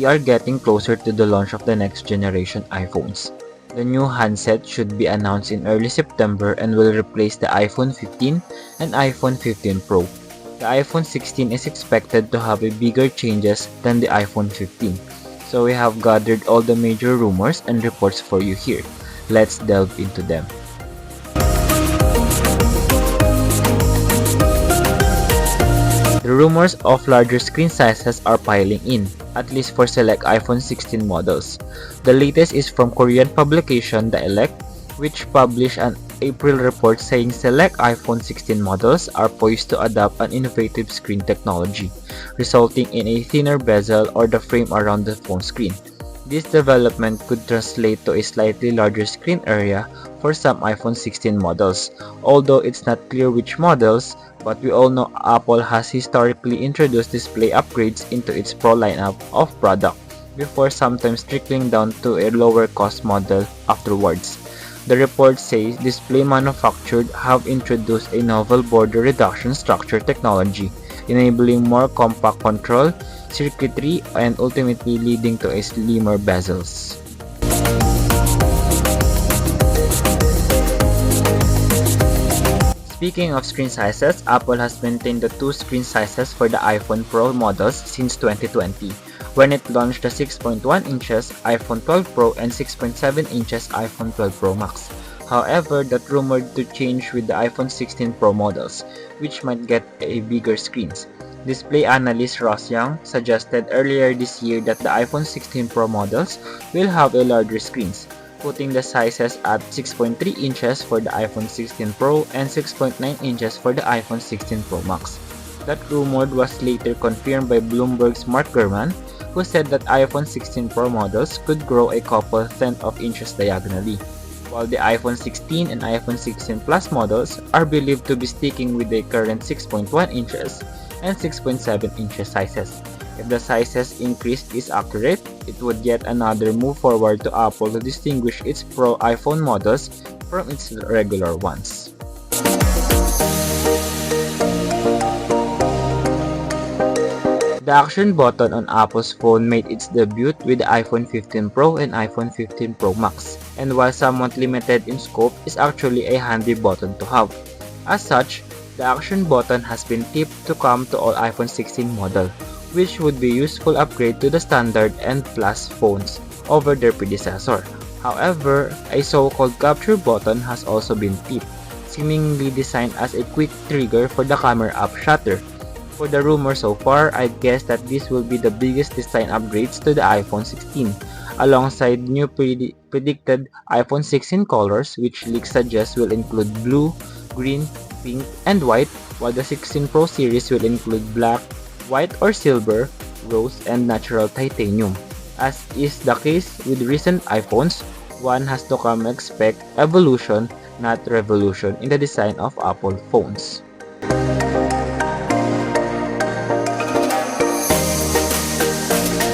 we are getting closer to the launch of the next generation iPhones. The new handset should be announced in early September and will replace the iPhone 15 and iPhone 15 Pro. The iPhone 16 is expected to have a bigger changes than the iPhone 15. So we have gathered all the major rumors and reports for you here. Let's delve into them. The rumors of larger screen sizes are piling in, at least for select iPhone 16 models. The latest is from Korean publication The Elect, which published an April report saying select iPhone 16 models are poised to adopt an innovative screen technology, resulting in a thinner bezel or the frame around the phone screen. This development could translate to a slightly larger screen area for some iPhone 16 models, although it's not clear which models, but we all know Apple has historically introduced display upgrades into its Pro lineup of product before sometimes trickling down to a lower cost model afterwards. The report says display manufacturers have introduced a novel border reduction structure technology, enabling more compact control, circuitry, and ultimately leading to a slimmer bezels. Speaking of screen sizes, Apple has maintained the two screen sizes for the iPhone Pro models since 2020, when it launched the 6.1 inches iPhone 12 Pro and 6.7 inches iPhone 12 Pro Max. However, that rumored to change with the iPhone 16 Pro models, which might get a bigger screens. Display analyst Ross Young suggested earlier this year that the iPhone 16 Pro models will have a larger screens, putting the sizes at 6.3 inches for the iPhone 16 Pro and 6.9 inches for the iPhone 16 Pro Max. That rumor was later confirmed by Bloomberg's Mark Gurman, who said that iPhone 16 Pro models could grow a couple tenth of inches diagonally, while the iPhone 16 and iPhone 16 Plus models are believed to be sticking with the current 6.1 inches and 6.7 inches sizes. If the sizes increase is accurate, it would yet another move forward to Apple to distinguish its Pro iPhone models from its regular ones. The action button on Apple's phone made its debut with the iPhone 15 Pro and iPhone 15 Pro Max, and while somewhat limited in scope, is actually a handy button to have. As such, the action button has been tipped to come to all iPhone 16 model, which would be a useful upgrade to the standard and Plus phones over their predecessor. However, a so-called capture button has also been tipped, seemingly designed as a quick trigger for the camera app shutter. For the rumor so far, I'd guess that this will be the biggest design upgrades to the iPhone 16, alongside new predicted iPhone 16 colors, which leaks suggest will include blue, green, pink, and white, while the 16 Pro series will include black, white or silver, rose, and natural titanium. As is the case with recent iPhones, one has to come expect evolution, not revolution, in the design of Apple phones.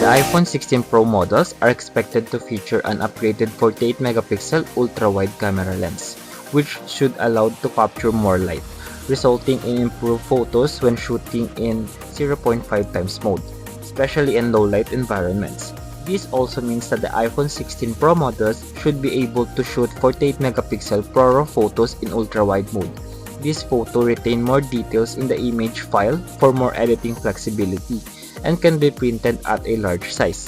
The iPhone 16 Pro models are expected to feature an upgraded 48-megapixel ultra-wide camera lens, which should allow to capture more light, resulting in improved photos when shooting in 0.5 times mode, especially in low-light environments. This also means that the iPhone 16 Pro models should be able to shoot 48-megapixel ProRAW photos in ultra-wide mode. This photo retain more details in the image file for more editing flexibility, and can be printed at a large size.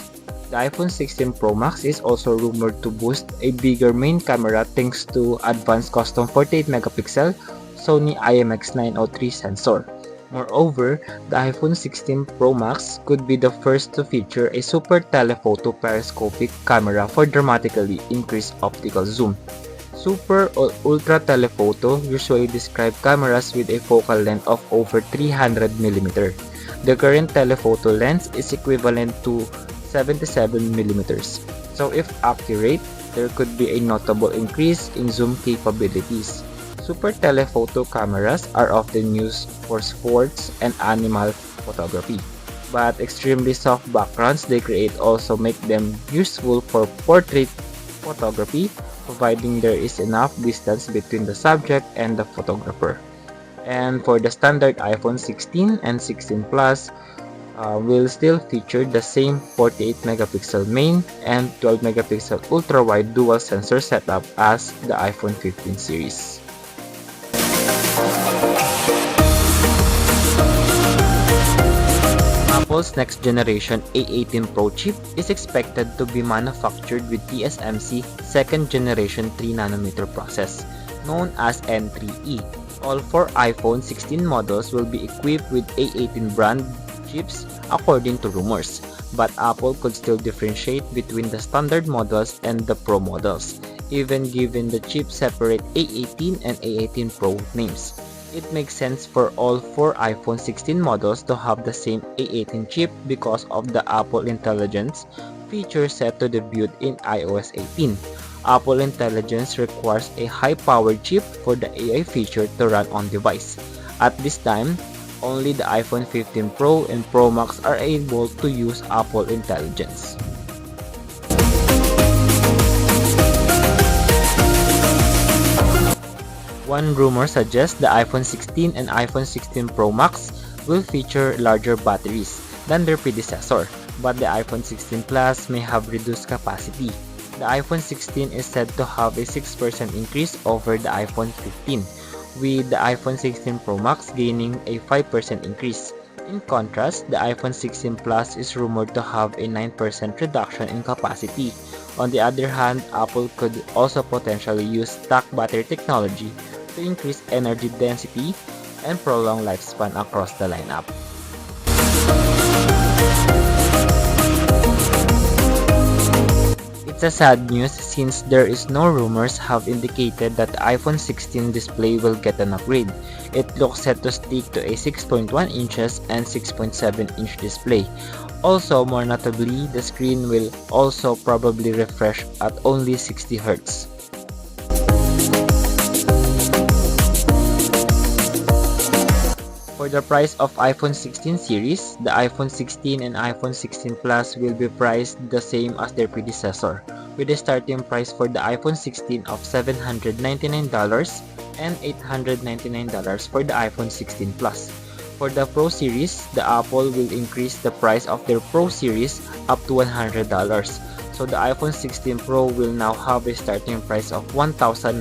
The iPhone 16 Pro Max is also rumored to boost a bigger main camera thanks to advanced custom 48-megapixel Sony IMX903 sensor. Moreover, the iPhone 16 Pro Max could be the first to feature a super telephoto periscopic camera for dramatically increased optical zoom. Super or ultra telephoto usually describe cameras with a focal length of over 300mm. The current telephoto lens is equivalent to 77mm. So if accurate, there could be a notable increase in zoom capabilities. Super telephoto cameras are often used for sports and animal photography, but extremely soft backgrounds they create also make them useful for portrait photography, providing there is enough distance between the subject and the photographer. And for the standard iPhone 16 and 16 Plus, will still feature the same 48 megapixel main and 12 megapixel ultra-wide dual sensor setup as the iPhone 15 series. Apple's next generation A18 Pro chip is expected to be manufactured with TSMC second generation 3nm process, known as N3E. All 4 iPhone 16 models will be equipped with A18 brand chips according to rumors, but Apple could still differentiate between the standard models and the Pro models, even given the chip separate A18 and A18 Pro names. It makes sense for all 4 iPhone 16 models to have the same A18 chip because of the Apple Intelligence feature set to debut in iOS 18. Apple Intelligence requires a high-powered chip for the AI feature to run on device. At this time, only the iPhone 15 Pro and Pro Max are able to use Apple Intelligence. One rumor suggests the iPhone 16 and iPhone 16 Pro Max will feature larger batteries than their predecessor, but the iPhone 16 Plus may have reduced capacity. The iPhone 16 is said to have a 6% increase over the iPhone 15, with the iPhone 16 Pro Max gaining a 5% increase. In contrast, the iPhone 16 Plus is rumored to have a 9% reduction in capacity. On the other hand, Apple could also potentially use stack battery technology to increase energy density and prolong lifespan across the lineup. It's a sad news since there is no rumors have indicated that the iPhone 16 display will get an upgrade. It looks set to stick to a 6.1 inches and 6.7 inch display. Also, more notably, the screen will also probably refresh at only 60 Hz. For the price of iPhone 16 series, the iPhone 16 and iPhone 16 Plus will be priced the same as their predecessor, with a starting price for the iPhone 16 of $799 and $899 for the iPhone 16 Plus. For the Pro series, the Apple will increase the price of their Pro series up to $100. So the iPhone 16 Pro will now have a starting price of $1,099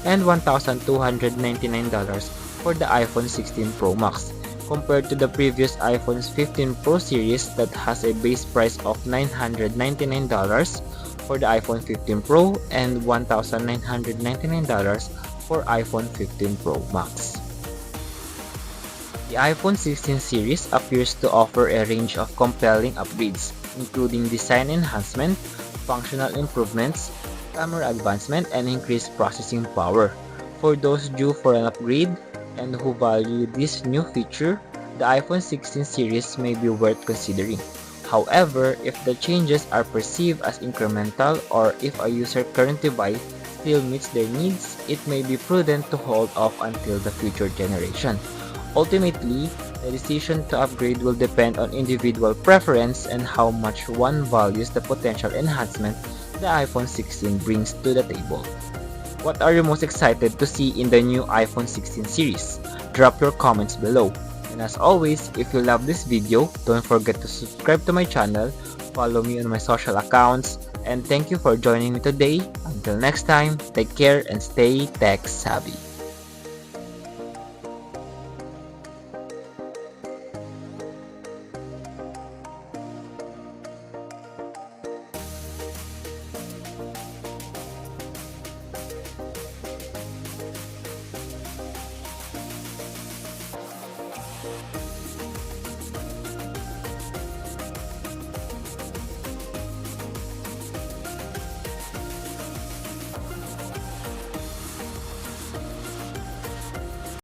and $1,299 for the iPhone 16 Pro Max, compared to the previous iPhone 15 Pro series that has a base price of $999 for the iPhone 15 Pro and $1,999 for iPhone 15 Pro Max. The iPhone 16 series appears to offer a range of compelling upgrades, including design enhancement, functional improvements, camera advancement, and increased processing power. For those due for an upgrade and who value this new feature, the iPhone 16 series may be worth considering. However, if the changes are perceived as incremental or if a user current device still meets their needs, it may be prudent to hold off until the future generation. Ultimately, the decision to upgrade will depend on individual preference and how much one values the potential enhancement the iPhone 16 brings to the table. What are you most excited to see in the new iPhone 16 series? Drop your comments below. And as always, if you love this video, don't forget to subscribe to my channel, follow me on my social accounts, and thank you for joining me today. Until next time, take care and stay tech savvy.